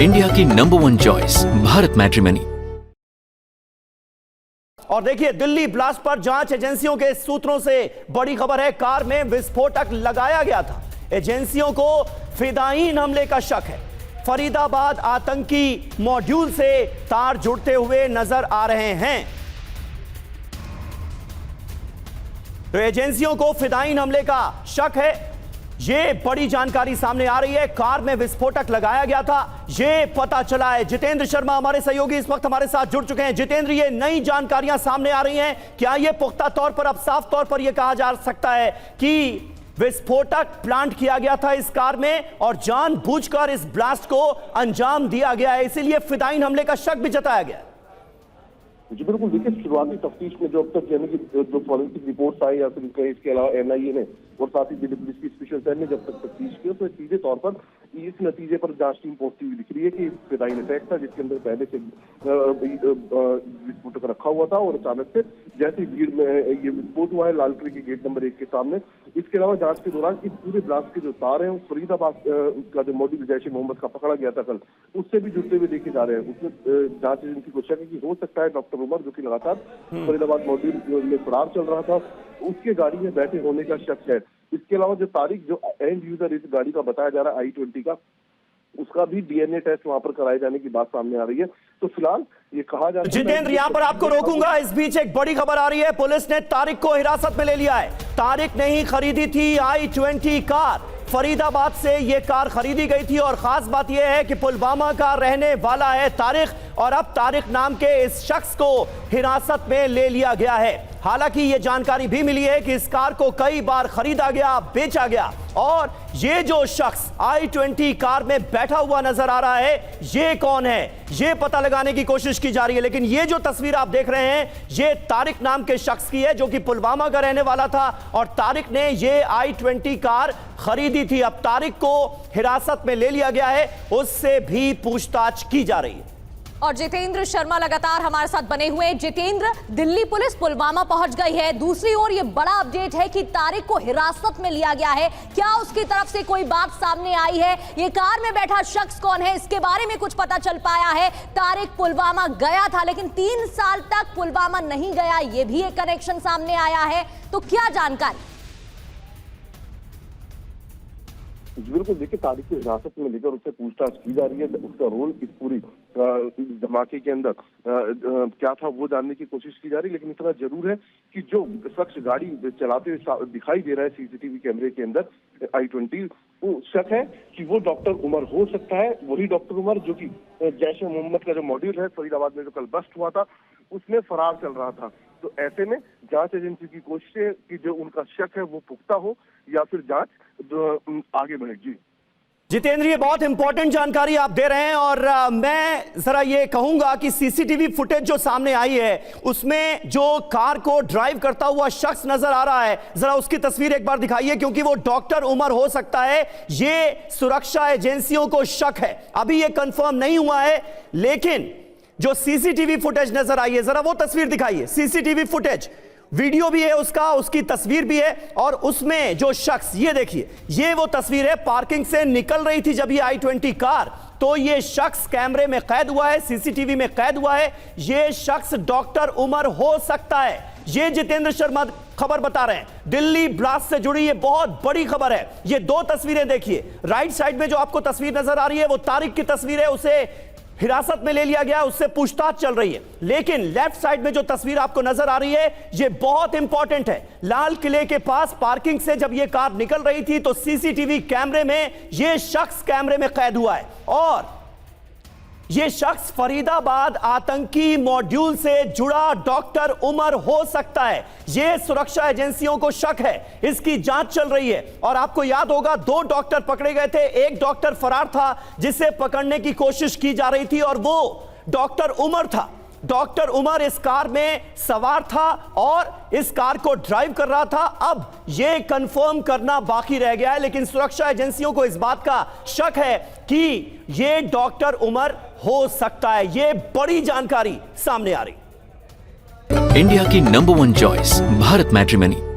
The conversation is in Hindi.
इंडिया की नंबर 1 चॉइस भारत मैट्रिमनी। और देखिए, दिल्ली ब्लास्ट पर जांच एजेंसियों के सूत्रों से बड़ी खबर है। कार में विस्फोटक लगाया गया था। एजेंसियों को फिदायीन हमले का शक है। फरीदाबाद आतंकी मॉड्यूल से तार जुड़ते हुए नजर आ रहे हैं। तो एजेंसियों को फिदायीन हमले का शक है। ये बड़ी जानकारी सामने आ रही है। कार में विस्फोटक लगाया गया था, ये पता चला है। जितेंद्र शर्मा हमारे सहयोगी इस वक्त हमारे साथ जुड़ चुके हैं। जितेंद्र, ये नई जानकारियां सामने आ रही हैं। क्या ये पुख्ता तौर पर अब साफ तौर पर यह कहा जा सकता है कि विस्फोटक प्लांट किया गया था इस कार में और जानबूझकर इस ब्लास्ट को अंजाम दिया गया है, इसीलिए फिदायीन हमले का शक भी जताया गया है? जी बिल्कुल। देखिए, शुरुआती तफ्तीश में जो अब तक यानी कि जो फॉरेंसिक रिपोर्ट्स आई या फिर इसके अलावा एनआईए ने और साथ ही दिल्ली पुलिस की स्पेशल सेल ने जब तक तफ्तीश की तो सीधे तौर पर इस नतीजे पर जांच टीम पहुंचती हुई दिख रही है कि फिदायीन अटैक था, जिसके अंदर पहले से विस्फोटक रखा हुआ था और अचानक से जैसे भीड़ में ये विस्फोट हुआ है लाल किले के गेट नंबर 1 के सामने। इसके अलावा जांच के दौरान इस पूरे ब्लास्ट के जो तार हैं वो फरीदाबाद का जो मॉड्यूल जैश ए मोहम्मद का पकड़ा गया था कल, उससे भी जुड़ते हुए देखे जा रहे हैं। उसमें जांच एजेंसी को शक है कि हो सकता है डॉक्टर उमर, जो कि लगातार फरीदाबाद मॉड्यूल में फरार चल रहा था, उसके गाड़ी में बैठे होने का शक है। इसके अलावा जो तारीख जो एंड यूजर इस गाड़ी का बताया जा रहा है i20 का, उसका भी डीएनए टेस्ट वहां पर कराए जाने की बात सामने आ रही है। तो फिलहाल ये कहा जा रहा है। जितेंद्र, यहां पर आपको रोकूंगा। इस बीच एक बड़ी खबर आ रही है। पुलिस ने तारिक को हिरासत में ले लिया है। तारिक ने ही खरीदी थी i20 कार। फरीदाबाद से यह कार खरीदी गई थी और खास बात यह है कि पुलवामा का रहने वाला है तारिक और अब तारिक नाम के इस शख्स को हिरासत में ले लिया गया है। हालांकि यह जानकारी भी मिली है कि इस कार को कई बार खरीदा गया, बेचा गया और ये जो शख्स i20 कार में बैठा हुआ नजर आ रहा है, ये कौन है, ये पता लगाने की कोशिश की जा रही है। लेकिन ये जो तस्वीर आप देख रहे हैं, ये तारिक नाम के शख्स की है जो कि पुलवामा का रहने वाला था और तारिक ने ये i20 कार खरीदी थी। अब तारिक को हिरासत में ले लिया गया है, उससे भी पूछताछ की जा रही है। और जितेंद्र शर्मा लगातार हमारे साथ बने हुए हैं। जितेंद्र, दिल्ली पुलिस पुलवामा पहुंच गई है। दूसरी ओर ये बड़ा अपडेट है कि तारिक को हिरासत में लिया गया है। क्या उसकी तरफ से कोई बात सामने आई है? ये कार में बैठा शख्स कौन है, इसके बारे में कुछ पता चल पाया है? तारिक पुलवामा गया था लेकिन 3 साल तक पुलवामा नहीं गया, ये भी एक कनेक्शन सामने आया है। तो क्या जानकारी? बिल्कुल। देखिए, तारिक को हिरासत में लेकर उससे पूछताछ की जा रही है। उसका रोल इस पूरी धमाके के अंदर क्या था वो जानने की कोशिश की जा रही है। लेकिन इतना जरूर है कि जो शख्स गाड़ी चलाते हुए दिखाई दे रहा है सीसीटीवी कैमरे के अंदर i20, वो शक है कि वो डॉक्टर उमर हो सकता है। वही डॉक्टर उमर जो कि जैश ए मोहम्मद का जो मॉड्यूल है फरीदाबाद में जो कल बस्ट हुआ था, उसमें फरार चल रहा था। तो ऐसे में जांच एजेंसी की कोशिश है कि जो उनका शक है वो पुख्ता हो या फिर जांच आगे बढ़ेगी। जितेंद्र, ये बहुत इंपॉर्टेंट जानकारी आप दे रहे हैं और मैं जरा ये कहूंगा कि सीसीटीवी फुटेज जो सामने आई है उसमें जो कार को ड्राइव करता हुआ शख्स नजर आ रहा है, जरा उसकी तस्वीर एक बार दिखाइए, क्योंकि वो डॉक्टर उमर हो सकता है, ये सुरक्षा एजेंसियों को शक है। अभी ये कंफर्म नहीं हुआ है, लेकिन जो सीसीटीवी फुटेज नजर आई है, जरा वो तस्वीर दिखाइए। सीसीटीवी फुटेज, वीडियो भी है उसका, उसकी तस्वीर भी है और उसमें जो शख्स, ये देखिए, ये वो तस्वीर है। पार्किंग से निकल रही थी जब ये i20 कार, तो ये शख्स कैमरे में कैद हुआ है, सीसीटीवी में कैद हुआ है। ये शख्स डॉक्टर उमर हो सकता है। ये जितेंद्र शर्मा खबर बता रहे हैं, दिल्ली ब्लास्ट से जुड़ी ये बहुत बड़ी खबर है। ये 2 तस्वीरें देखिए। राइट साइड में जो आपको तस्वीर नजर आ रही है वो तारिक की तस्वीर है, उसे हिरासत में ले लिया गया, उससे पूछताछ चल रही है। लेकिन लेफ्ट साइड में जो तस्वीर आपको नजर आ रही है ये बहुत इंपॉर्टेंट है। लाल किले के पास पार्किंग से जब ये कार निकल रही थी तो सीसीटीवी कैमरे में ये शख्स कैमरे में कैद हुआ है और ये शख्स फरीदाबाद आतंकी मॉड्यूल से जुड़ा डॉक्टर उमर हो सकता है। ये सुरक्षा एजेंसियों को शक है, इसकी जांच चल रही है। और आपको याद होगा 2 डॉक्टर पकड़े गए थे, एक डॉक्टर फरार था जिसे पकड़ने की कोशिश की जा रही थी और वो डॉक्टर उमर था। डॉक्टर उमर इस कार में सवार था और इस कार को ड्राइव कर रहा था। अब यह कंफर्म करना बाकी रह गया है, लेकिन सुरक्षा एजेंसियों को इस बात का शक है कि यह डॉक्टर उमर हो सकता है। यह बड़ी जानकारी सामने आ रही। इंडिया की नंबर 1 चॉइस भारत मैट्रिमनी।